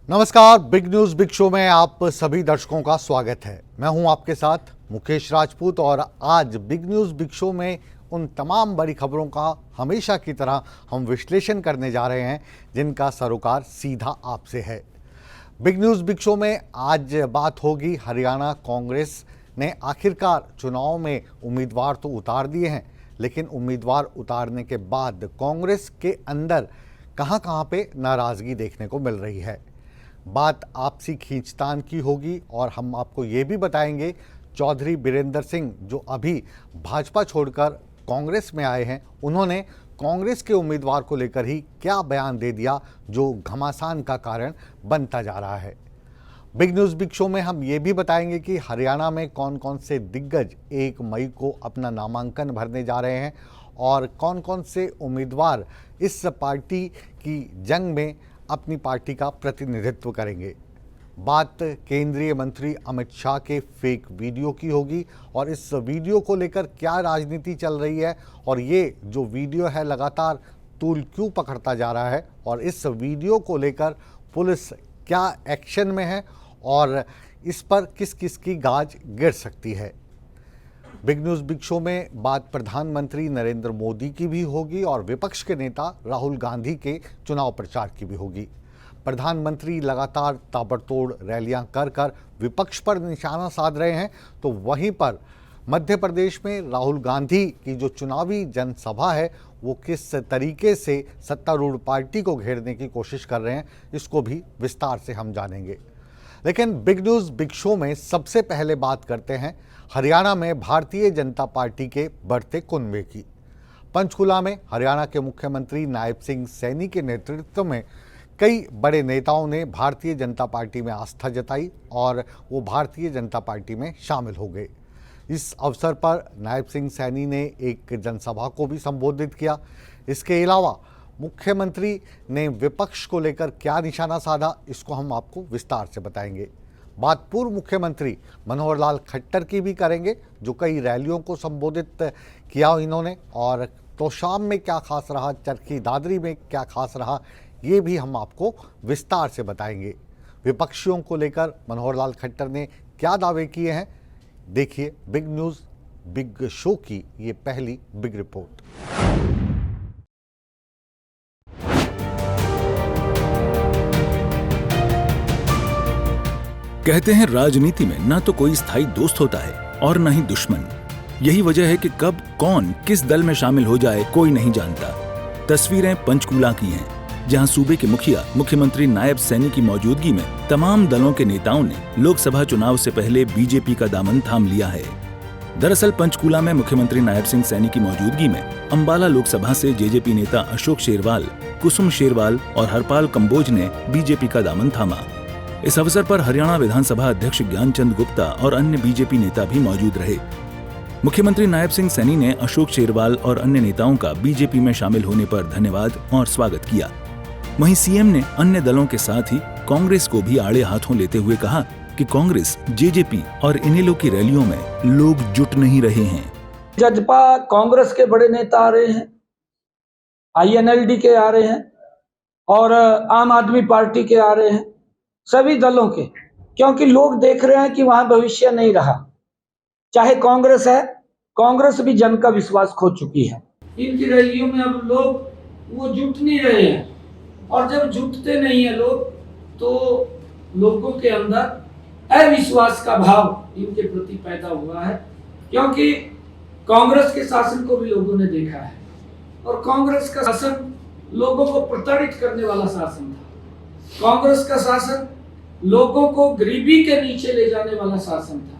नमस्कार, big news big show में आप सभी दर्शकों का स्वागत है। मैं हूं आपके साथ मुकेश राजपूत और आज बिग न्यूज बिग शो में उन तमाम बड़ी खबरों का हमेशा की तरह हम विश्लेषण करने जा रहे हैं जिनका सरोकार सीधा आपसे है। बिग न्यूज बिग शो में आज बात होगी हरियाणा कांग्रेस ने आखिरकार चुनाव में उम्मीदवार तो उतार दिए हैं, लेकिन उम्मीदवार उतारने के बाद कांग्रेस के अंदर कहां पे नाराजगी देखने को मिल रही है। बात आपसी खींचतान की होगी और हम आपको ये भी बताएंगे चौधरी बीरेंद्र सिंह जो अभी भाजपा छोड़कर कांग्रेस में आए हैं, उन्होंने कांग्रेस के उम्मीदवार को लेकर ही क्या बयान दे दिया जो घमासान का कारण बनता जा रहा है। बिग न्यूज़ बिग शो में हम ये भी बताएंगे कि हरियाणा में कौन कौन से दिग्गज 1 मई को अपना नामांकन भरने जा रहे हैं और कौन कौन से उम्मीदवार इस पार्टी की जंग में अपनी पार्टी का प्रतिनिधित्व करेंगे। बात केंद्रीय मंत्री अमित शाह के फेक वीडियो की होगी और इस वीडियो को लेकर क्या राजनीति चल रही है और ये जो वीडियो है लगातार तूल क्यों पकड़ता जा रहा है और इस वीडियो को लेकर पुलिस क्या एक्शन में है और इस पर किस किस की गाज गिर सकती है। बिग न्यूज़ बिग शो में बात प्रधानमंत्री नरेंद्र मोदी की भी होगी और विपक्ष के नेता राहुल गांधी के चुनाव प्रचार की भी होगी। प्रधानमंत्री लगातार ताबड़तोड़ रैलियां कर कर विपक्ष पर निशाना साध रहे हैं, तो वहीं पर मध्य प्रदेश में राहुल गांधी की जो चुनावी जनसभा है वो किस तरीके से सत्तारूढ़ पार्टी को घेरने की कोशिश कर रहे हैं, इसको भी विस्तार से हम जानेंगे। लेकिन बिग न्यूज़ बिग शो में सबसे पहले बात करते हैं हरियाणा में भारतीय जनता पार्टी के बढ़ते कुनबे की। पंचकुला में हरियाणा के मुख्यमंत्री नायब सिंह सैनी के नेतृत्व में कई बड़े नेताओं ने भारतीय जनता पार्टी में आस्था जताई और वो भारतीय जनता पार्टी में शामिल हो गए। इस अवसर पर नायब सिंह सैनी ने एक जनसभा को भी संबोधित किया। इसके अलावा मुख्यमंत्री ने विपक्ष को लेकर क्या निशाना साधा, इसको हम आपको विस्तार से बताएंगे। बात पूर्व मुख्यमंत्री मनोहर लाल खट्टर की भी करेंगे जो कई रैलियों को संबोधित किया इन्होंने, और तोशाम में क्या खास रहा, चरखी दादरी में क्या खास रहा, ये भी हम आपको विस्तार से बताएंगे। विपक्षियों को लेकर मनोहर लाल खट्टर ने क्या दावे किए हैं, देखिए बिग न्यूज़ बिग शो की ये पहली बिग रिपोर्ट। कहते हैं राजनीति में ना तो कोई स्थायी दोस्त होता है और न ही दुश्मन। यही वजह है कि कब कौन किस दल में शामिल हो जाए कोई नहीं जानता। तस्वीरें पंचकूला की हैं, जहां सूबे के मुखिया मुख्यमंत्री नायब सैनी की मौजूदगी में तमाम दलों के नेताओं ने लोकसभा चुनाव से पहले बीजेपी का दामन थाम लिया है। दरअसल पंचकूला में मुख्यमंत्री नायब सिंह सैनी की मौजूदगी में अंबाला लोकसभा से जेजेपी नेता अशोक शेरवाल, कुसुम शेरवाल और हरपाल कंबोज ने बीजेपी का दामन थामा। इस अवसर पर हरियाणा विधानसभा अध्यक्ष ज्ञानचंद गुप्ता और अन्य बीजेपी नेता भी मौजूद रहे। मुख्यमंत्री नायब सिंह सैनी ने अशोक शेरवाल और अन्य नेताओं का बीजेपी में शामिल होने पर धन्यवाद और स्वागत किया। वहीं सीएम ने अन्य दलों के साथ ही कांग्रेस को भी आड़े हाथों लेते हुए कहा कि कांग्रेस, जेजेपी और इनेलो की रैलियों में लोग जुट नहीं रहे हैं। जजपा कांग्रेस के बड़े नेता आ रहे हैं, आईएनएलडी के आ रहे हैं और आम आदमी पार्टी के आ रहे हैं, सभी दलों के, क्योंकि लोग देख रहे हैं कि वहां भविष्य नहीं रहा। चाहे कांग्रेस है, कांग्रेस भी जन का विश्वास खो चुकी है। इनकी रैलियों में अब लोग वो जुट नहीं रहे हैं और जब जुटते नहीं है लोग तो लोगों के अंदर अविश्वास का भाव इनके प्रति पैदा हुआ है, क्योंकि कांग्रेस के शासन को भी लोगों ने देखा है और कांग्रेस का शासन लोगों को प्रताड़ित करने वाला शासन था। कांग्रेस का शासन लोगों को गरीबी के नीचे ले जाने वाला शासन था।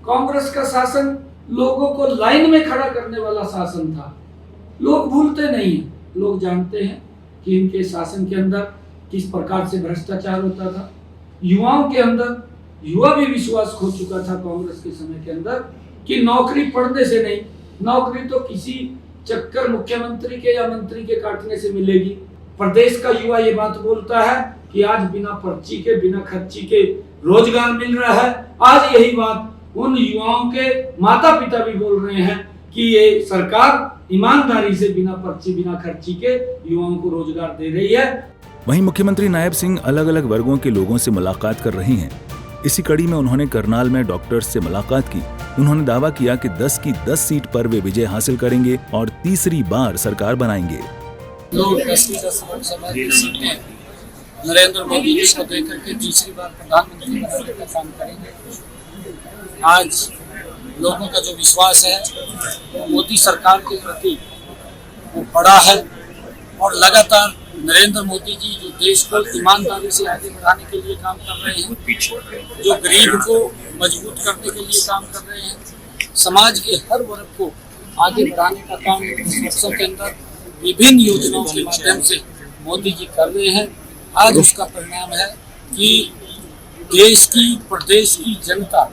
कांग्रेस का शासन लोगों को लाइन में खड़ा करने वाला शासन था। लोग भूलते नहीं हैं, लोग जानते हैं कि इनके शासन के अंदर किस प्रकार से भ्रष्टाचार होता था। युवाओं के अंदर, युवा भी विश्वास खो चुका था कांग्रेस के समय के अंदर कि नौकरी पढ़ने से नहीं, नौकरी तो किसी चक्कर मुख्यमंत्री के या मंत्री के काटने से मिलेगी। प्रदेश का युवा ये बात बोलता है कि आज बिना पर्ची के, बिना खर्ची के रोजगार मिल रहा है। आज यही बात उन युवाओं के माता पिता भी बोल रहे हैं कि ये सरकार ईमानदारी से बिना पर्ची बिना खर्ची के युवाओं को रोजगार दे रही है। वहीं मुख्यमंत्री नायब सिंह अलग अलग वर्गों के लोगों से मुलाकात कर रहे हैं। इसी कड़ी में उन्होंने करनाल में डॉक्टर्स से मुलाकात की। उन्होंने दावा किया कि 10 की 10 सीट पर वे विजय हासिल करेंगे और तीसरी बार सरकार बनाएंगे। लोग 10 की 10 लोकसभा की सीटें नरेंद्र मोदी जी को देकर के तीसरी बार प्रधानमंत्री बनाने का काम करेंगे। आज लोगों का जो विश्वास है वो मोदी सरकार के प्रति वो बड़ा है और लगातार नरेंद्र मोदी जी जो देश को ईमानदारी से आगे बढ़ाने के लिए काम कर रहे हैं, जो गरीब को मजबूत करने के लिए काम कर रहे हैं, समाज के हर वर्ग को आगे बढ़ाने का काम इस वर्षों के अंदर विभिन्न योजनाओं के माध्यम से मोदी जी कर रहे हैं। आज उसका परिणाम है कि देश की प्रदेश की जनता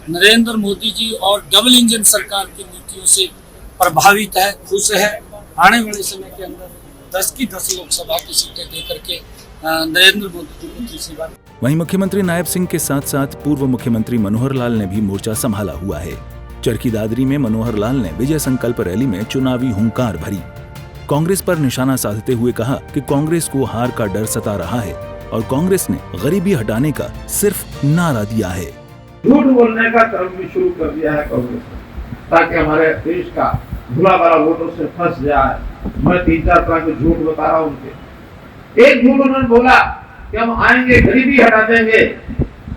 नरेंद्र मोदी जी और डबल इंजन सरकार की नीतियों से प्रभावित है, खुश है। आने वाले समय के अंदर 10 की 10 लोकसभा की सीटें देकर के नरेंद्र मोदी जी को तीसरी बार। वहीं मुख्यमंत्री नायब सिंह के साथ साथ पूर्व मुख्यमंत्री मनोहर लाल ने भी मोर्चा संभाला हुआ है। चरखी दादरी में मनोहर लाल ने विजय संकल्प रैली में चुनावी हुंकार भरी। कांग्रेस पर निशाना साधते हुए कहा कि कांग्रेस को हार का डर सता रहा है और कांग्रेस ने गरीबी हटाने का सिर्फ नारा दिया है। झूठ बोलने का क्रम भी शुरू कर दिया है कांग्रेस ने, ताकि हमारे देश का भुला भरा वोटों से फंस जाए। मैं 3-4 तरह के झूठ बता रहा हूँ उनके। एक झूठ उन्होंने बोला कि हम आएंगे गरीबी हटा देंगे।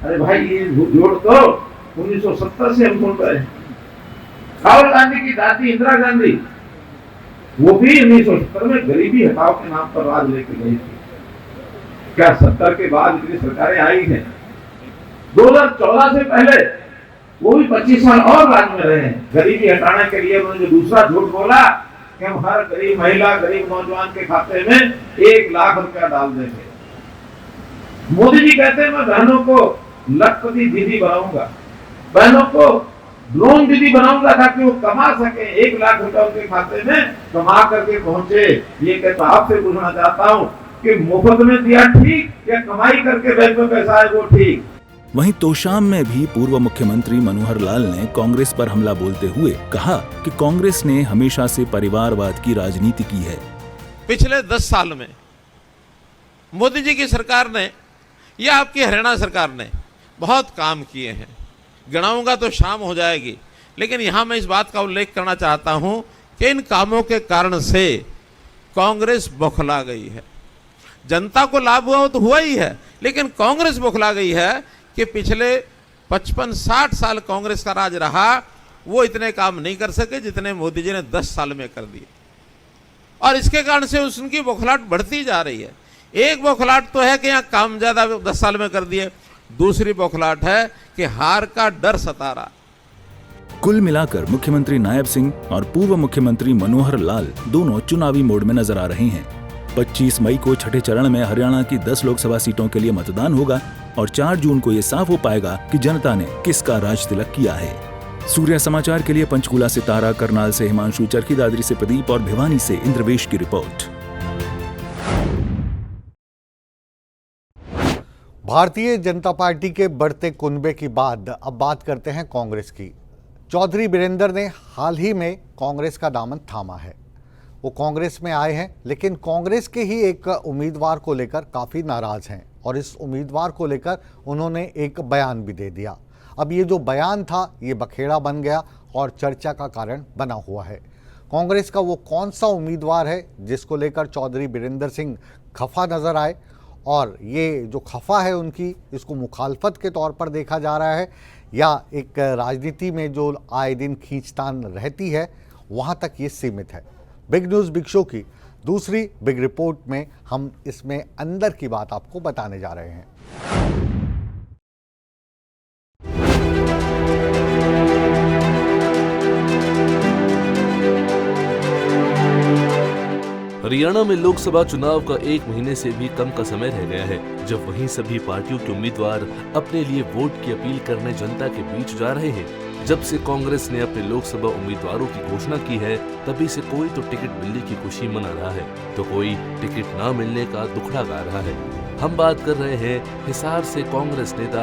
अरे भाई ये झूठ तो 1970 से हम सुन रहे हैं। राहुल गांधी की दादी इंदिरा गांधी वो भी 1970 में गरीबी हटाओ के नाम पर राज लेके गई थी। क्या 70 के बाद इतनी सरकारें आई हैं? 2014 से पहले वो भी 25 साल और राज में रहे हैं। गरीबी हटाने के लिए उन्होंने जो दूसरा झूठ बोला कि हम हर गरीब महिला गरीब नौजवान के खाते में 1 लाख रुपया डाल देंगे। मोदी जी कहते हैं मैं बहनों को लखपति दीदी बनाऊंगा, बहनों को ड्रोन दीदी बनाऊंगा ताकि वो कमा सके। 1 लाख रुपया उनके खाते में कमा करके पहुंचे। ये कहता आपसे पूछना चाहता हूँ कि मुफ्त में दिया ठीक या कमाई करके बैंक में पैसा है वो ठीक? वहीं तोशाम में भी पूर्व मुख्यमंत्री मनोहर लाल ने कांग्रेस पर हमला बोलते हुए कहा कि कांग्रेस ने हमेशा से परिवारवाद की राजनीति की है। पिछले 10 साल में मोदी जी की सरकार ने या आपकी हरियाणा सरकार ने बहुत काम किए हैं। गिनाऊंगा तो शाम हो जाएगी, लेकिन यहां मैं इस बात का उल्लेख करना चाहता हूं कि इन कामों के कारण से कांग्रेस बौखला गई है। जनता को लाभ हुआ तो हुआ ही है, लेकिन कांग्रेस बौखला गई है कि पिछले 55-60 साल कांग्रेस का राज रहा, वो इतने काम नहीं कर सके जितने मोदी जी ने 10 साल में कर दिए। और इसके कारण से उनकी बौखलाहट बढ़ती जा रही है। एक बौखलाहट तो है कि यहाँ काम ज्यादा 10 साल में कर दिए, दूसरी बौखलाहट है कि हार का डर सता रहा। कुल मिलाकर मुख्यमंत्री नायब सिंह और पूर्व मुख्यमंत्री मनोहर लाल दोनों चुनावी मोड में नजर आ रहे हैं। 25 मई को छठे चरण में हरियाणा की 10 लोकसभा सीटों के लिए मतदान होगा और 4 जून को ये साफ हो पाएगा कि जनता ने किसका राज तिलक किया है। सूर्या समाचार के लिए पंचकूला से तारा, करनाल से हिमांशु, चरखी दादरी से प्रदीप और भिवानी से इंद्रवेश की रिपोर्ट। भारतीय जनता पार्टी के बढ़ते कुनबे की बाद अब बात करते हैं कांग्रेस की। चौधरी बीरेंद्र ने हाल ही में कांग्रेस का दामन थामा है। वो कांग्रेस में आए हैं, लेकिन कांग्रेस के ही एक उम्मीदवार को लेकर काफ़ी नाराज़ हैं और इस उम्मीदवार को लेकर उन्होंने एक बयान भी दे दिया। अब ये जो बयान था ये बखेड़ा बन गया और चर्चा का कारण बना हुआ है। कांग्रेस का वो कौन सा उम्मीदवार है जिसको लेकर चौधरी बीरेंद्र सिंह खफा नज़र आए, और ये जो खफा है उनकी इसको मुखालफत के तौर पर देखा जा रहा है या एक राजनीति में जो आए दिन खींचतान रहती है वहाँ तक ये सीमित है। बिग न्यूज़ बिग शो की दूसरी बिग रिपोर्ट में हम इसमें अंदर की बात आपको बताने जा रहे हैं। हरियाणा में लोकसभा चुनाव का 1 महीने से भी कम का समय रह गया है, जब वहीं सभी पार्टियों के उम्मीदवार अपने लिए वोट की अपील करने जनता के बीच जा रहे हैं। जब से कांग्रेस ने अपने लोकसभा उम्मीदवारों की घोषणा की है, तभी से कोई तो टिकट मिलने की खुशी मना रहा है, तो कोई टिकट न मिलने का दुखड़ा गा रहा है। हम बात कर रहे हैं हिसार से कांग्रेस नेता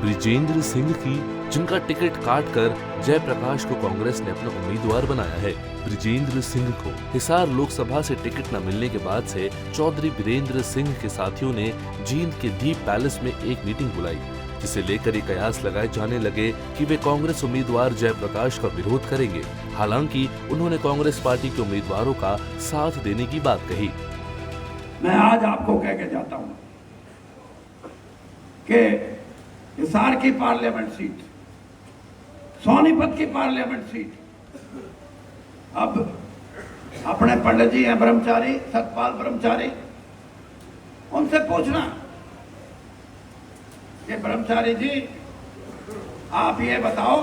ब्रिजेंद्र सिंह की, जिनका टिकट काटकर जयप्रकाश को कांग्रेस ने अपना उम्मीदवार बनाया है। ब्रिजेंद्र सिंह को हिसार लोकसभा से टिकट न मिलने के बाद से चौधरी बीरेंद्र सिंह के साथियों ने जींद के दीप पैलेस में एक मीटिंग बुलाई, जिसे लेकर ये कयास लगाए जाने लगे कि वे कांग्रेस उम्मीदवार जयप्रकाश का विरोध करेंगे। हालांकि उन्होंने कांग्रेस पार्टी के उम्मीदवारों का साथ देने की बात कही। मैं आज आपको कह के जाता हूं कि हिसार की पार्लियामेंट सीट, सोनीपत की पार्लियामेंट सीट, अब अपने पंडित जी हैं ब्रह्मचारी, सतपाल ब्रह्मचारी, उनसे पूछना कि ब्रह्मचारी जी आप ये बताओ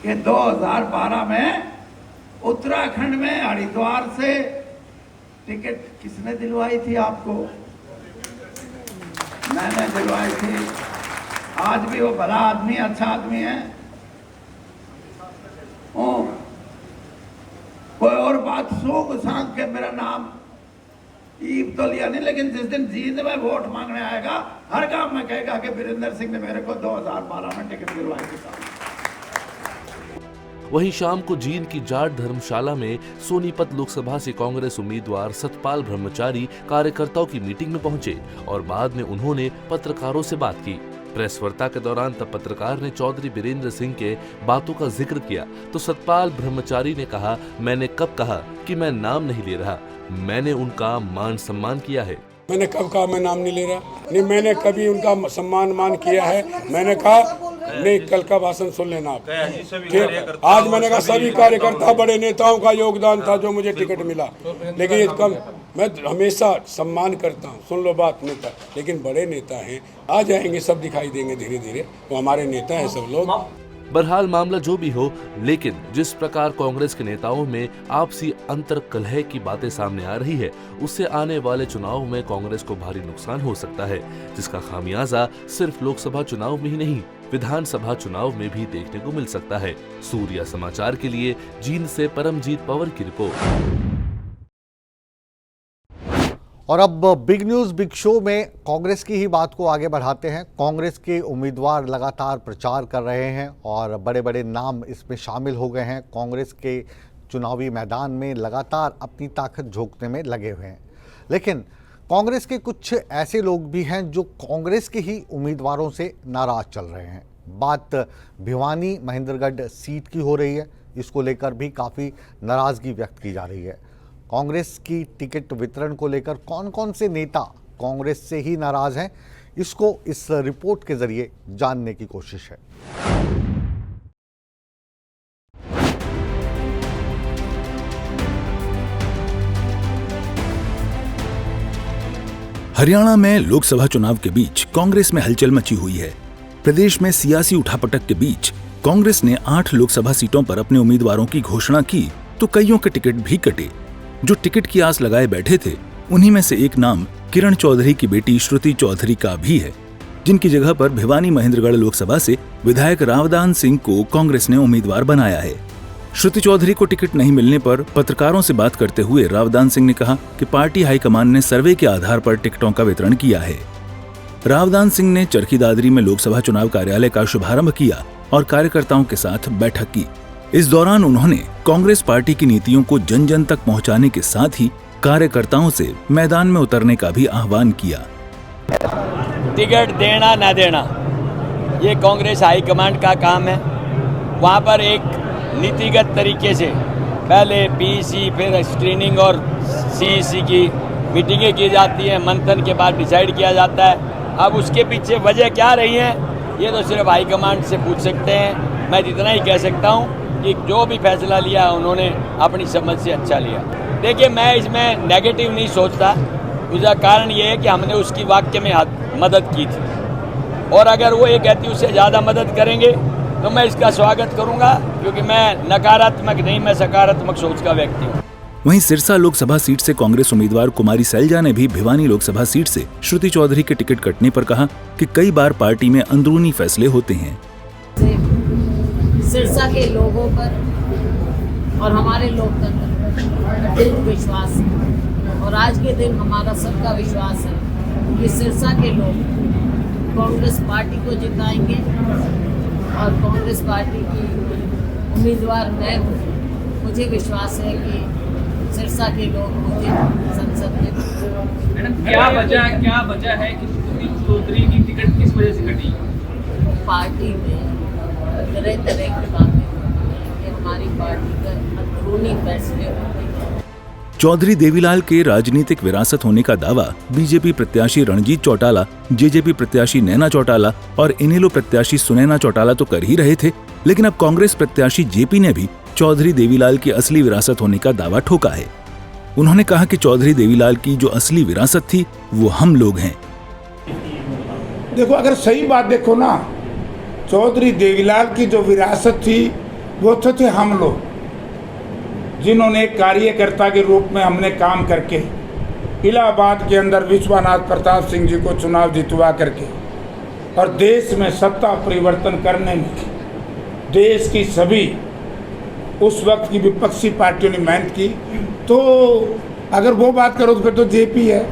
कि 2012 में उत्तराखंड में हरिद्वार से टिकट किसने दिलवाई थी आपको? मैंने दिलवाई थी। आज भी वो भला आदमी, अच्छा आदमी है। कोई और बात सूख सांग के मेरा नाम ईब तो लिया नहीं, लेकिन जिस दिन जींद में वोट मांगने आएगा हर काम में कहेगा कि बीरेंद्र सिंह ने मेरे को 2012 में टिकट दिलवाई थी। वहीं शाम को जींद की जाट धर्मशाला में सोनीपत लोकसभा से कांग्रेस उम्मीदवार सतपाल ब्रह्मचारी कार्यकर्ताओं की मीटिंग में पहुंचे और बाद में उन्होंने पत्रकारों से बात की। प्रेस वार्ता के दौरान तब पत्रकार ने चौधरी बीरेंद्र सिंह के बातों का जिक्र किया तो सतपाल ब्रह्मचारी ने कहा, मैंने कब कहा कि मैं नाम नहीं ले रहा, मैंने उनका मान सम्मान किया है। मैंने कब कहा मैं नाम नहीं ले रहा? नहीं, मैंने कभी उनका सम्मान मान किया है? मैंने कहा नहीं, कल का भाषण सुन लेना आप। ठीक, आज मैंने कहा सभी कार्यकर्ता, बड़े नेताओं का योगदान था जो मुझे टिकट मिला, लेकिन ये कम, मैं हमेशा सम्मान करता हूँ। सुन लो बात, नेता, लेकिन बड़े नेता हैं, आ जाएंगे, सब दिखाई देंगे धीरे धीरे, वो हमारे नेता हैं सब लोग। बहरहाल मामला जो भी हो, लेकिन जिस प्रकार कांग्रेस के नेताओं में आपसी अंतर कलह की बातें सामने आ रही है, उससे आने वाले चुनाव में कांग्रेस को भारी नुकसान हो सकता है, जिसका खामियाजा सिर्फ लोकसभा चुनाव में ही नहीं, विधानसभा चुनाव में भी देखने को मिल सकता है। सूर्या समाचार के लिए जींद से परमजीत पवार की रिपोर्ट। और अब बिग न्यूज़ बिग शो में कांग्रेस की ही बात को आगे बढ़ाते हैं। कांग्रेस के उम्मीदवार लगातार प्रचार कर रहे हैं और बड़े बड़े नाम इसमें शामिल हो गए हैं। कांग्रेस के चुनावी मैदान में लगातार अपनी ताकत झोंकने में लगे हुए हैं, लेकिन कांग्रेस के कुछ ऐसे लोग भी हैं जो कांग्रेस के ही उम्मीदवारों से नाराज चल रहे हैं। बात भिवानी महेंद्रगढ़ सीट की हो रही है, इसको लेकर भी काफ़ी नाराज़गी व्यक्त की जा रही है। कांग्रेस की टिकट वितरण को लेकर कौन कौन से नेता कांग्रेस से ही नाराज हैं, इसको इस रिपोर्ट के जरिए जानने की कोशिश है। हरियाणा में लोकसभा चुनाव के बीच कांग्रेस में हलचल मची हुई है। प्रदेश में सियासी उठापटक के बीच कांग्रेस ने 8 लोकसभा सीटों पर अपने उम्मीदवारों की घोषणा की तो कईयों के टिकट भी कटे। जो टिकट की आस लगाए बैठे थे, उन्हीं में से एक नाम किरण चौधरी की बेटी श्रुति चौधरी का भी है, जिनकी जगह पर भिवानी महेंद्रगढ़ लोकसभा से विधायक रावदान सिंह को कांग्रेस ने उम्मीदवार बनाया है। श्रुति चौधरी को टिकट नहीं मिलने पर पत्रकारों से बात करते हुए रावदान सिंह ने कहा कि पार्टी हाईकमान ने सर्वे के आधार पर टिकटों का वितरण किया है। रावदान सिंह ने चरखी दादरी में लोकसभा चुनाव कार्यालय का शुभारंभ किया और कार्यकर्ताओं के साथ बैठक की। इस दौरान उन्होंने कांग्रेस पार्टी की नीतियों को जन जन तक पहुंचाने के साथ ही कार्यकर्ताओं से मैदान में उतरने का भी आह्वान किया। टिकट देना न देना ये कांग्रेस हाईकमांड का काम है। वहाँ पर एक नीतिगत तरीके से पहले पीसी, फिर स्क्रीनिंग और सीईसी की मीटिंगें की जाती हैं, मंथन के बाद डिसाइड किया जाता है। अब उसके पीछे वजह क्या रही है, ये तो सिर्फ हाईकमांड से पूछ सकते हैं। मैं इतना ही कह सकता हूँ कि जो भी फैसला लिया उन्होंने अपनी समझ से अच्छा लिया। देखिए, मैं इसमें नेगेटिव नहीं सोचता, उसका कारण ये है कि हमने उसकी वाक्य में मदद की थी, और अगर वो ये कहती उससे ज़्यादा मदद करेंगे तो मैं इसका स्वागत करूंगा, क्योंकि मैं नकारात्मक नहीं, मैं सकारात्मक सोच का व्यक्ति हूँ। वहीं सिरसा लोकसभा सीट से कांग्रेस उम्मीदवार कुमारी सैलजा ने भी भिवानी लोकसभा सीट से श्रुति चौधरी के टिकट कटने पर कहा कि कई बार पार्टी में अंदरूनी फैसले होते हैं। सिरसा के लोगों पर और हमारे लोकतंत्र पर अटूट विश्वास है और आज के दिन हमारा सबका विश्वास है कि सिरसा के लोग कांग्रेस पार्टी को जिताएंगे और कांग्रेस पार्टी की उम्मीदवार मैं हूँ। मुझे विश्वास है कि सिरसा के लोग मुझे संसद में। मैडम क्या वजह है कि सुनील चौधरी की टिकट किस वजह से कटी? पार्टी में तरह तरह की बातें होती हैं कि हमारी पार्टी का अंदरूनी फैसले होते हैं। चौधरी देवीलाल के राजनीतिक विरासत होने का दावा बीजेपी प्रत्याशी रणजीत चौटाला, जेजेपी प्रत्याशी नैना चौटाला और इनेलो प्रत्याशी सुनैना चौटाला तो कर ही रहे थे, लेकिन अब कांग्रेस प्रत्याशी जेपी ने भी चौधरी देवीलाल की असली विरासत होने का दावा ठोका है। उन्होंने कहा कि चौधरी देवीलाल की जो असली विरासत थी वो हम लोग हैं। देखो, अगर सही बात देखो ना, चौधरी देवीलाल की जो विरासत थी वो तो थे हम लोग, जिन्होंने एक कार्यकर्ता के रूप में हमने काम करके इलाहाबाद के अंदर विश्वनाथ प्रताप सिंह जी को चुनाव जितवा करके और देश में सत्ता परिवर्तन करने में देश की सभी उस वक्त की विपक्षी पार्टियों ने मेहनत की। तो अगर वो बात करो तो फिर तो जेपी है।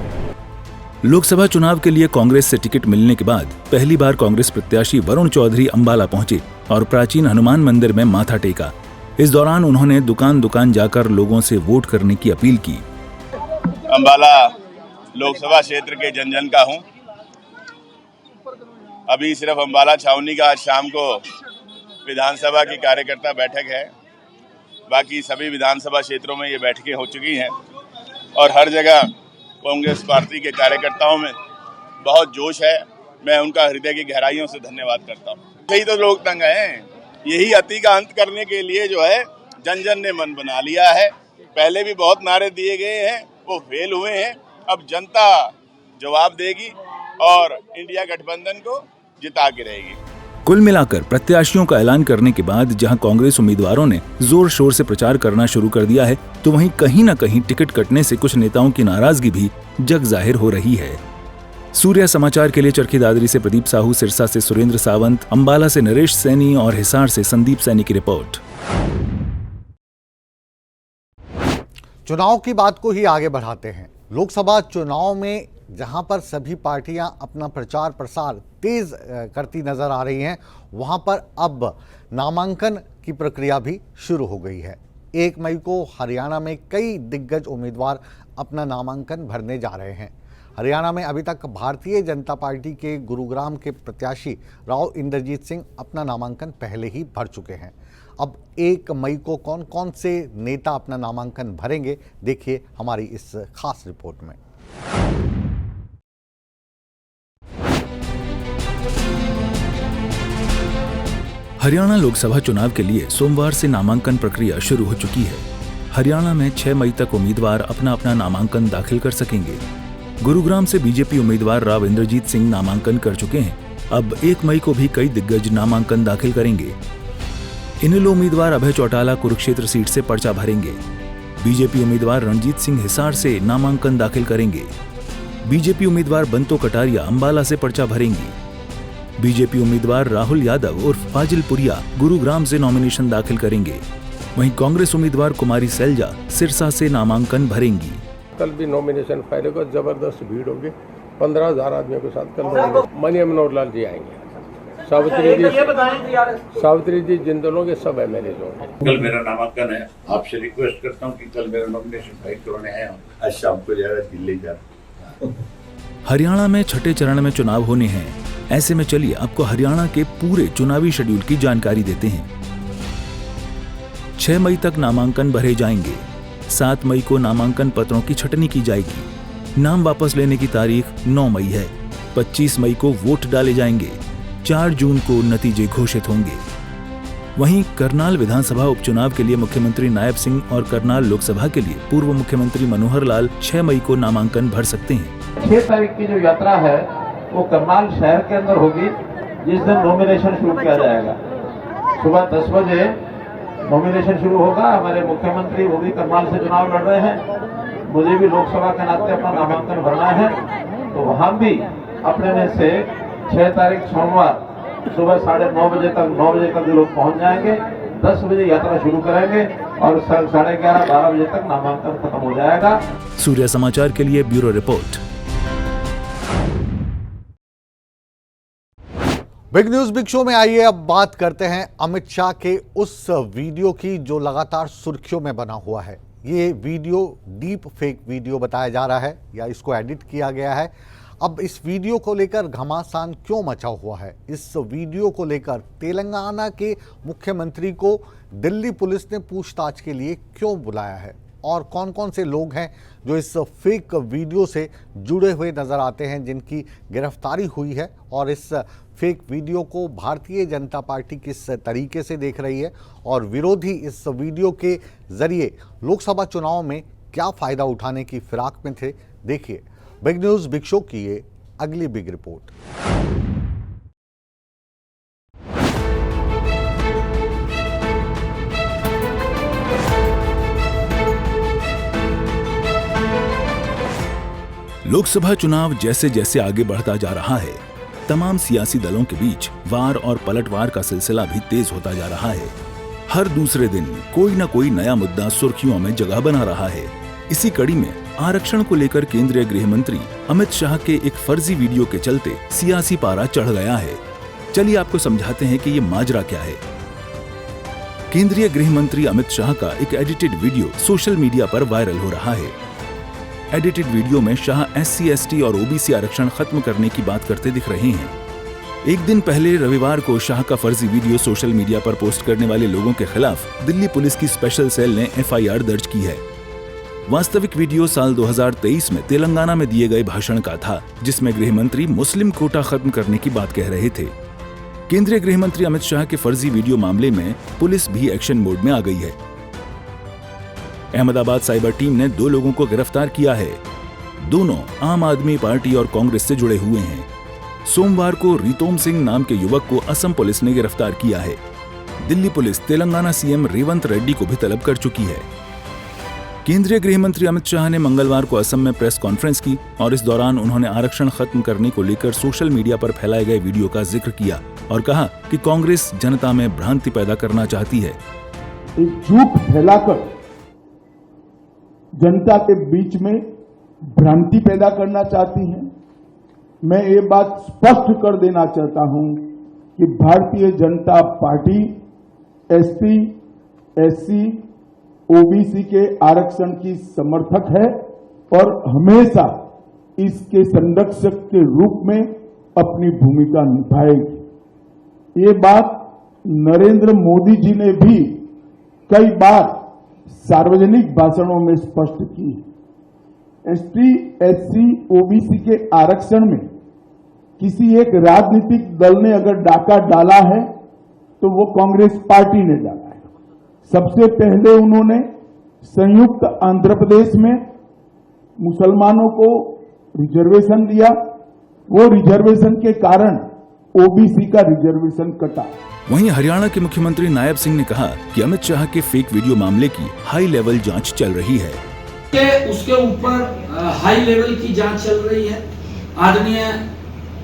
लोकसभा चुनाव के लिए कांग्रेस से टिकट मिलने के बाद पहली बार कांग्रेस प्रत्याशी वरुण चौधरी अंबाला पहुंचे और प्राचीन हनुमान मंदिर में माथा टेका। इस दौरान उन्होंने दुकान दुकान जाकर लोगों से वोट करने की अपील की। अंबाला लोकसभा क्षेत्र के जन जन का हूं। अभी सिर्फ अंबाला छावनी का आज शाम को विधानसभा की कार्यकर्ता बैठक है, बाकी सभी विधानसभा क्षेत्रों में ये बैठकें हो चुकी हैं और हर जगह कांग्रेस पार्टी के कार्यकर्ताओं में बहुत जोश है। मैं उनका हृदय की गहराइयों से धन्यवाद करता हूँ। यही तो लोकतंत्र है, यही अति का अंत करने के लिए जो है जन जन ने मन बना लिया है। पहले भी बहुत नारे दिए गए हैं, वो फेल हुए हैं। अब जनता जवाब देगी और इंडिया गठबंधन को जिता के रहेगी। कुल मिलाकर प्रत्याशियों का ऐलान करने के बाद जहां कांग्रेस उम्मीदवारों ने जोर शोर से प्रचार करना शुरू कर दिया है, तो वहीं कहीं न कहीं टिकट कटने से कुछ नेताओं की नाराजगी भी जग जाहिर हो रही है। सूर्या समाचार के लिए चरखी दादरी से प्रदीप साहू, सिरसा से सुरेंद्र सावंत, अंबाला से नरेश सैनी और हिसार से संदीप सैनी की रिपोर्ट। चुनाव की बात को ही आगे बढ़ाते हैं। लोकसभा चुनाव में जहां पर सभी पार्टियां अपना प्रचार प्रसार तेज करती नजर आ रही हैं, वहां पर अब नामांकन की प्रक्रिया भी शुरू हो गई है। 1 मई को हरियाणा में कई दिग्गज उम्मीदवार अपना नामांकन भरने जा रहे हैं। हरियाणा में अभी तक भारतीय जनता पार्टी के गुरुग्राम के प्रत्याशी राव इंद्रजीत सिंह अपना नामांकन पहले ही भर चुके हैं। अब 1 मई को कौन कौन से नेता अपना नामांकन भरेंगे, देखिए हमारी इस खास रिपोर्ट में। हरियाणा लोकसभा चुनाव के लिए सोमवार से नामांकन प्रक्रिया शुरू हो चुकी है। हरियाणा में 6 मई तक उम्मीदवार अपना अपना नामांकन दाखिल कर सकेंगे। गुरुग्राम से बीजेपी उम्मीदवार राव इंद्रजीत सिंह नामांकन कर चुके हैं। अब 1 मई को भी कई दिग्गज नामांकन दाखिल करेंगे। इनेलो उम्मीदवार अभय चौटाला कुरुक्षेत्र सीट से पर्चा भरेंगे। बीजेपी उम्मीदवार रणजीत सिंह हिसार से नामांकन दाखिल करेंगे। बीजेपी उम्मीदवार बंतो कटारिया अंबाला से पर्चा भरेंगी। बीजेपी उम्मीदवार राहुल यादव उर्फ फाजिल पुरिया गुरुग्राम से नॉमिनेशन दाखिल करेंगे। वहीं कांग्रेस उम्मीदवार कुमारी सैलजा सिरसा से नामांकन भरेंगी। कल भी नॉमिनेशन फाइल होगा, जबरदस्त भीड़ होगी। 15,000 आदमियों के साथ कल मनी मनोहर लाल जी आएंगे, सावित्री जी जिंदलों के सब एमएलए होंगे। कल मेरा नामांकन है, आपसे रिक्वेस्ट करता हूँ कि कल मेरा नॉमिनेशन फाइल करवाने आया हूँ। आज शाम को जा रहा है दिल्ली जा। हरियाणा में छठे चरण में चुनाव होने हैं। ऐसे में चलिए आपको हरियाणा के पूरे चुनावी शेड्यूल की जानकारी देते हैं। 6 मई तक नामांकन भरे जाएंगे। 7 मई को नामांकन पत्रों की छटनी की जाएगी। नाम वापस लेने की तारीख 9 मई है। 25 मई को वोट डाले जाएंगे। 4 जून को नतीजे घोषित होंगे। वहीं करनाल विधानसभा उपचुनाव के लिए मुख्यमंत्री नायब सिंह और करनाल लोकसभा के लिए पूर्व मुख्यमंत्री मनोहर लाल 6 मई को नामांकन भर सकते हैं। 6 तारीख की जो यात्रा है वो करनाल शहर के अंदर होगी, जिस दिन नॉमिनेशन शुरू किया जाएगा। सुबह 10 बजे नॉमिनेशन शुरू होगा। हमारे मुख्यमंत्री वो भी करनाल से चुनाव लड़ रहे हैं, मुझे भी लोकसभा के नाते अपना नामांकन भरना है, तो वहां भी अपने में से 6 तारीख सोमवार सुबह 9:30 बजे तक 9 बजे तक लोग पहुंच जाएंगे। 10 बजे यात्रा शुरू करेंगे। और 11:30-12 बजे तक नामांकन खत्म हो जाएगा। सूर्य समाचार के लिए bureau report. Big news big show में आइए अब बात करते हैं अमित शाह के उस वीडियो की जो लगातार सुर्खियों में बना हुआ है। ये वीडियो डीप फेक वीडियो बताया जा रहा है या इसको एडिट किया गया है। अब इस वीडियो को लेकर घमासान क्यों मचा हुआ है? इस वीडियो को लेकर तेलंगाना के मुख्यमंत्री को दिल्ली पुलिस ने पूछताछ के लिए क्यों बुलाया है और कौन कौन से लोग हैं जो इस फेक वीडियो से जुड़े हुए नजर आते हैं, जिनकी गिरफ्तारी हुई है और इस फेक वीडियो को भारतीय जनता पार्टी किस तरीके से देख रही है और विरोधी इस वीडियो के जरिए लोकसभा चुनाव में क्या फायदा उठाने की फिराक में थे। देखिए बिग न्यूज बिग शो की ये अगली बिग रिपोर्ट। लोकसभा चुनाव जैसे जैसे आगे बढ़ता जा रहा है, तमाम सियासी दलों के बीच वार और पलटवार का सिलसिला भी तेज होता जा रहा है। हर दूसरे दिन कोई न कोई नया मुद्दा सुर्खियों में जगह बना रहा है। इसी कड़ी में आरक्षण को लेकर केंद्रीय गृह मंत्री अमित शाह के एक फर्जी वीडियो के चलते सियासी पारा चढ़ गया है। चलिए आपको समझाते हैं कि ये माजरा क्या है। केंद्रीय गृह मंत्री अमित शाह का एक एडिटेड वीडियो सोशल मीडिया पर वायरल हो रहा है। एडिटेड वीडियो में शाह SC, ST और OBC आरक्षण खत्म करने की बात करते दिख रहे हैं। एक दिन पहले रविवार को शाह का फर्जी वीडियो सोशल मीडिया पर पोस्ट करने वाले लोगों के खिलाफ दिल्ली पुलिस की स्पेशल सेल ने FIR दर्ज की है। वास्तविक वीडियो साल 2023 में तेलंगाना में दिए गए भाषण का था, जिसमें गृह मंत्री मुस्लिम कोटा खत्म करने की बात कह रहे थे। केंद्रीय गृह मंत्री अमित शाह के फर्जी वीडियो मामले में पुलिस भी एक्शन मोड में आ गई है। अहमदाबाद साइबर टीम ने 2 लोगों को गिरफ्तार किया है। दोनों आम आदमी पार्टी और कांग्रेस से जुड़े हुए हैं। सोमवार को रितोम सिंह नाम के युवक को असम पुलिस ने गिरफ्तार किया है। दिल्ली पुलिस तेलंगाना CM रेवंत रेड्डी को भी तलब कर चुकी है। केंद्रीय गृह मंत्री अमित शाह ने मंगलवार को असम में प्रेस कॉन्फ्रेंस की और इस दौरान उन्होंने आरक्षण खत्म करने को लेकर सोशल मीडिया पर फैलाए गए वीडियो का जिक्र किया और कहा कि कांग्रेस जनता में भ्रांति पैदा करना चाहती है। एक झूठ फैलाकर जनता के बीच में भ्रांति पैदा करना चाहती है। मैं ये बात स्पष्ट कर देना चाहता हूं कि Bharatiya Janata party ST, SC, OBC के आरक्षण की समर्थक है और हमेशा इसके संरक्षक के रूप में अपनी भूमिका निभाएगी। ये बात नरेंद्र मोदी जी ने भी कई बार सार्वजनिक भाषणों में स्पष्ट की। ST, SC, OBC के आरक्षण में किसी एक राजनीतिक दल ने अगर डाका डाला है तो वो कांग्रेस पार्टी ने डाला है। सबसे पहले उन्होंने संयुक्त आंध्र प्रदेश में मुसलमानों को रिजर्वेशन दिया। वो रिजर्वेशन के कारण OBC का रिजर्वेशन कटा। वहीं हरियाणा के मुख्यमंत्री नायब सिंह ने कहा कि अमित शाह के फेक वीडियो मामले की हाई लेवल जांच चल रही है। उसके ऊपर हाई लेवल की जांच चल रही है। आदरणीय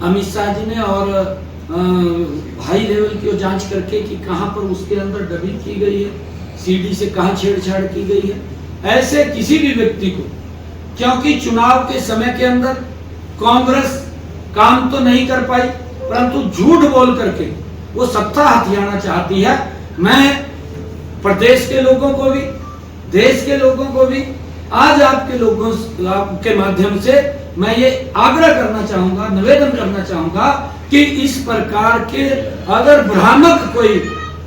अमित शाह जी ने और हाई लेवल की जांच करके कि कहां पर उसके अंदर डबिंग की गई है, CD से कहां छेड़छाड़ की गई है। ऐसे किसी भी व्यक्ति को, क्योंकि चुनाव के समय के अंदर कांग्रेस काम तो नहीं कर पाई, परंतु झूठ बोल करके वो सत्ता हथियाना चाहती है। मैं प्रदेश के लोगों को भी, देश के लोगों को भी, आज आपके लोगों के माध्यम से मैं ये आग्रह करना चाहूंगा, निवेदन करना चाहूंगा कि इस प्रकार के अगर भ्रामक कोई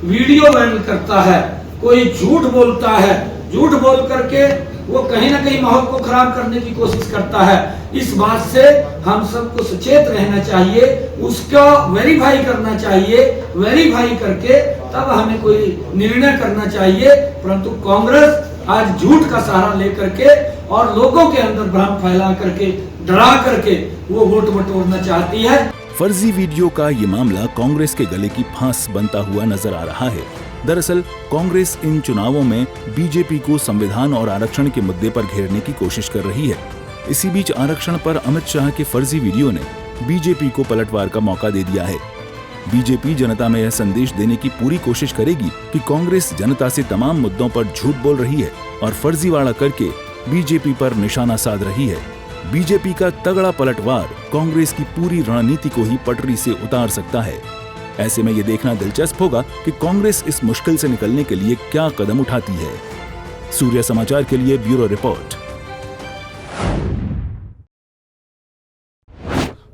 वीडियो वायरल करता है, कोई झूठ बोलता है, झूठ बोल करके वो कहीं ना कहीं माहौल को खराब करने की कोशिश करता है। इस बात से हम सबको सचेत रहना चाहिए, उसको वेरीफाई करना चाहिए, वेरीफाई करके तब हमें कोई निर्णय करना चाहिए। परंतु कांग्रेस आज झूठ का सहारा लेकर के और लोगों के अंदर भ्रम फैला करके, डरा करके वो वोट बटोरना चाहती है। फर्जी वीडियो का ये मामला कांग्रेस के गले की फांस बनता हुआ नजर आ रहा है। दरअसल कांग्रेस इन चुनावों में बीजेपी को संविधान और आरक्षण के मुद्दे पर घेरने की कोशिश कर रही है। इसी बीच आरक्षण पर अमित शाह के फर्जी वीडियो ने बीजेपी को पलटवार का मौका दे दिया है। बीजेपी जनता में यह संदेश देने की पूरी कोशिश करेगी कि कांग्रेस जनता से तमाम मुद्दों पर झूठ बोल रही है और फर्जीवाड़ा करके बीजेपी पर निशाना साध रही है। बीजेपी का तगड़ा पलटवार कांग्रेस की पूरी रणनीति को ही पटरी से उतार सकता है। ऐसे में ये देखना दिलचस्प होगा कि कांग्रेस इस मुश्किल से निकलने के लिए क्या कदम उठाती है। सूर्य समाचार के लिए ब्यूरो रिपोर्ट।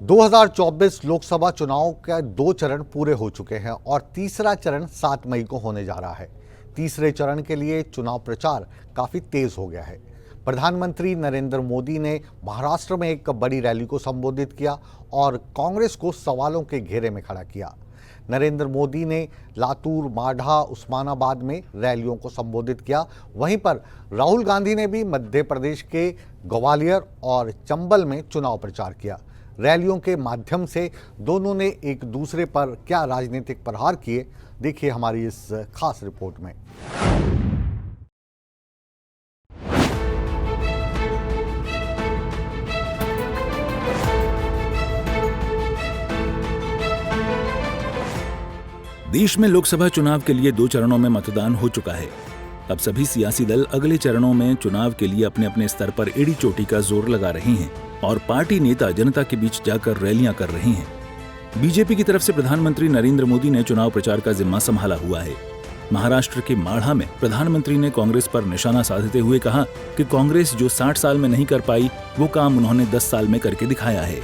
2024 लोकसभा चुनाव के 2 चरण पूरे हो चुके हैं और तीसरा चरण 7 मई को होने जा रहा है। तीसरे चरण के लिए चुनाव प्रचार काफी तेज हो गया है। प्रधानमंत्री नरेंद्र मोदी ने महाराष्ट्र में एक बड़ी रैली को संबोधित किया और कांग्रेस को सवालों के घेरे में खड़ा किया। नरेंद्र मोदी ने लातूर, माढ़ा, उस्मानाबाद में रैलियों को संबोधित किया। वहीं पर राहुल गांधी ने भी मध्य प्रदेश के ग्वालियर और चंबल में चुनाव प्रचार किया। रैलियों के माध्यम से दोनों ने एक दूसरे पर क्या राजनीतिक प्रहार किए, देखिए हमारी इस खास रिपोर्ट में। देश में लोकसभा चुनाव के लिए 2 चरणों में मतदान हो चुका है। अब सभी सियासी दल अगले चरणों में चुनाव के लिए अपने अपने स्तर पर एड़ी चोटी का जोर लगा रहे हैं और पार्टी नेता जनता के बीच जाकर रैलियां कर रहे हैं। बीजेपी की तरफ से प्रधानमंत्री नरेंद्र मोदी ने चुनाव प्रचार का जिम्मा संभाला हुआ है। महाराष्ट्र के माढ़ा में प्रधानमंत्री ने कांग्रेस पर निशाना साधते हुए कहा कि कांग्रेस जो 60 साल में नहीं कर पाई, वो काम उन्होंने 10 साल में करके दिखाया है।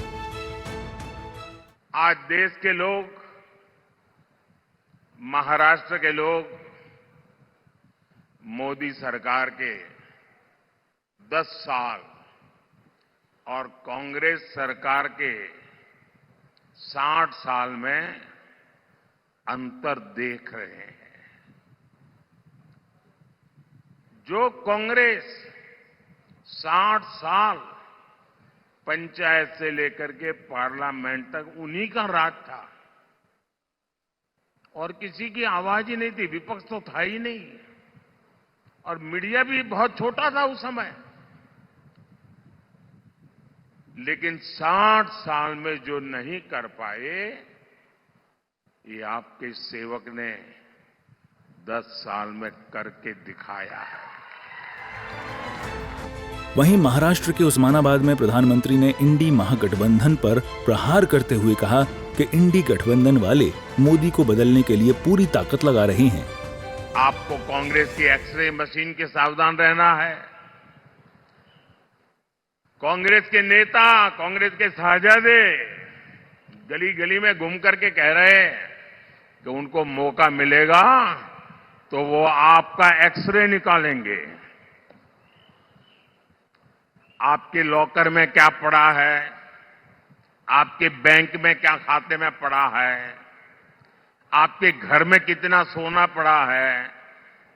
आज देश के लोग, महाराष्ट्र के लोग मोदी सरकार के 10 साल और कांग्रेस सरकार के 60 साल में अंतर देख रहे हैं। जो कांग्रेस 60 साल पंचायत से लेकर के पार्लियामेंट तक उन्हीं का राज था और किसी की आवाज ही नहीं थी, विपक्ष तो था ही नहीं और मीडिया भी बहुत छोटा था उस समय। लेकिन 60 साल में जो नहीं कर पाए, ये आपके सेवक ने 10 साल में करके दिखाया है। वहीं महाराष्ट्र के उस्मानाबाद में प्रधानमंत्री ने इंडी महागठबंधन पर प्रहार करते हुए कहा कि इंडी गठबंधन वाले मोदी को बदलने के लिए पूरी ताकत लगा रहे हैं। आपको कांग्रेस की एक्सरे मशीन के सावधान रहना है। कांग्रेस के नेता, कांग्रेस के साहजादे गली गली में घूम करके कह रहे हैं कि उनको मौका मिलेगा तो वो आपका एक्सरे निकालेंगे। आपके लॉकर में क्या पड़ा है, आपके बैंक में क्या खाते में पड़ा है, आपके घर में कितना सोना पड़ा है,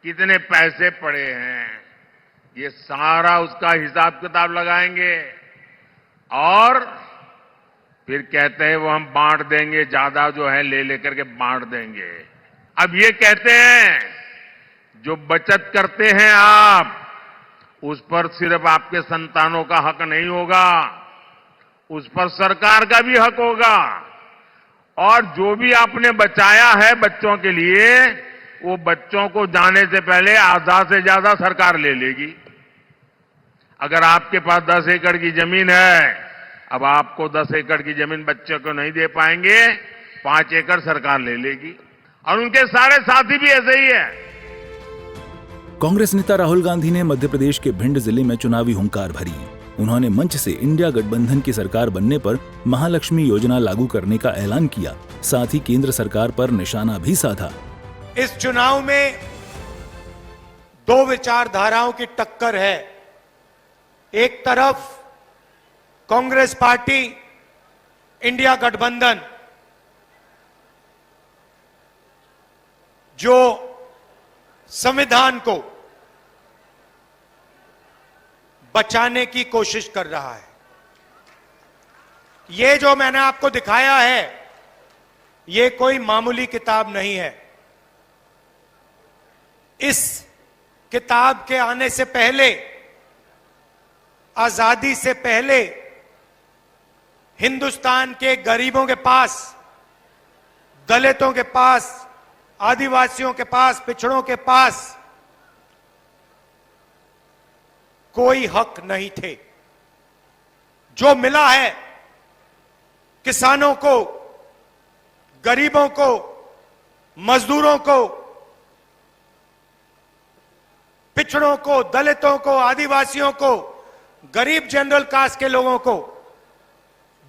कितने पैसे पड़े हैं, ये सारा उसका हिसाब किताब लगाएंगे और फिर कहते हैं वो हम बांट देंगे, ज्यादा जो है ले लेकर के बांट देंगे। अब ये कहते हैं जो बचत करते हैं आप, उस पर सिर्फ आपके संतानों का हक नहीं होगा, उस पर सरकार का भी हक होगा और जो भी आपने बचाया है बच्चों के लिए, वो बच्चों को जाने से पहले आधा से ज्यादा सरकार ले लेगी। अगर आपके पास 10 एकड़ की जमीन है, अब आपको 10 एकड़ की जमीन बच्चों को नहीं दे पाएंगे, 5 एकड़ सरकार ले लेगी और उनके सारे साथी भी ऐसे ही है। कांग्रेस नेता राहुल गांधी ने मध्य प्रदेश के भिंड जिले में चुनावी हुंकार भरी। उन्होंने मंच से इंडिया गठबंधन की सरकार बनने पर महालक्ष्मी योजना लागू करने का ऐलान किया, साथ ही केंद्र सरकार पर निशाना भी साधा। इस चुनाव में 2 विचारधाराओं की टक्कर है। एक तरफ कांग्रेस पार्टी, इंडिया गठबंधन, जो संविधान को बचाने की कोशिश कर रहा है। ये जो मैंने आपको दिखाया है, ये कोई मामूली किताब नहीं है। इस किताब के आने से पहले, आजादी से पहले, हिंदुस्तान के गरीबों के पास दलितों के पास, आदिवासियों के पास, पिछड़ों के पास कोई हक नहीं थे। जो मिला है किसानों को, गरीबों को, मजदूरों को, पिछड़ों को, दलितों को, आदिवासियों को, गरीब जनरल कास्ट के लोगों को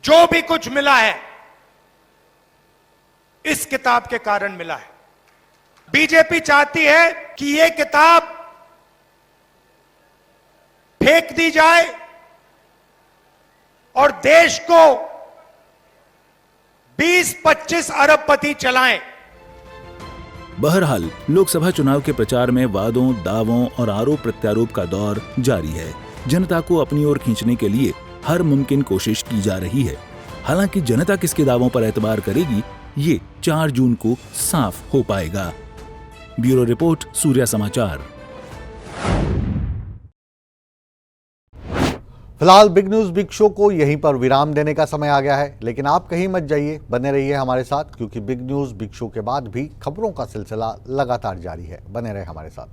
जो भी कुछ मिला है इस किताब के कारण मिला है। बीजेपी चाहती है कि यह किताब फेंक दी जाए और देश को 20-25 अरबपति चलाएं। बहरहाल लोकसभा चुनाव के प्रचार में वादों, दावों और आरोप प्रत्यारोप का दौर जारी है। जनता को अपनी ओर खींचने के लिए हर मुमकिन कोशिश की जा रही है। हालांकि जनता किसके दावों पर एतबार करेगी, ये 4 जून को साफ हो पाएगा। ब्यूरो रिपोर्ट, सूर्या समाचार। फिलहाल बिग न्यूज बिग शो को यहीं पर विराम देने का समय आ गया है, लेकिन आप कहीं मत जाइए, बने रहिए हमारे साथ, क्योंकि बिग न्यूज बिग शो के बाद भी खबरों का सिलसिला लगातार जारी है। बने रहे हमारे साथ।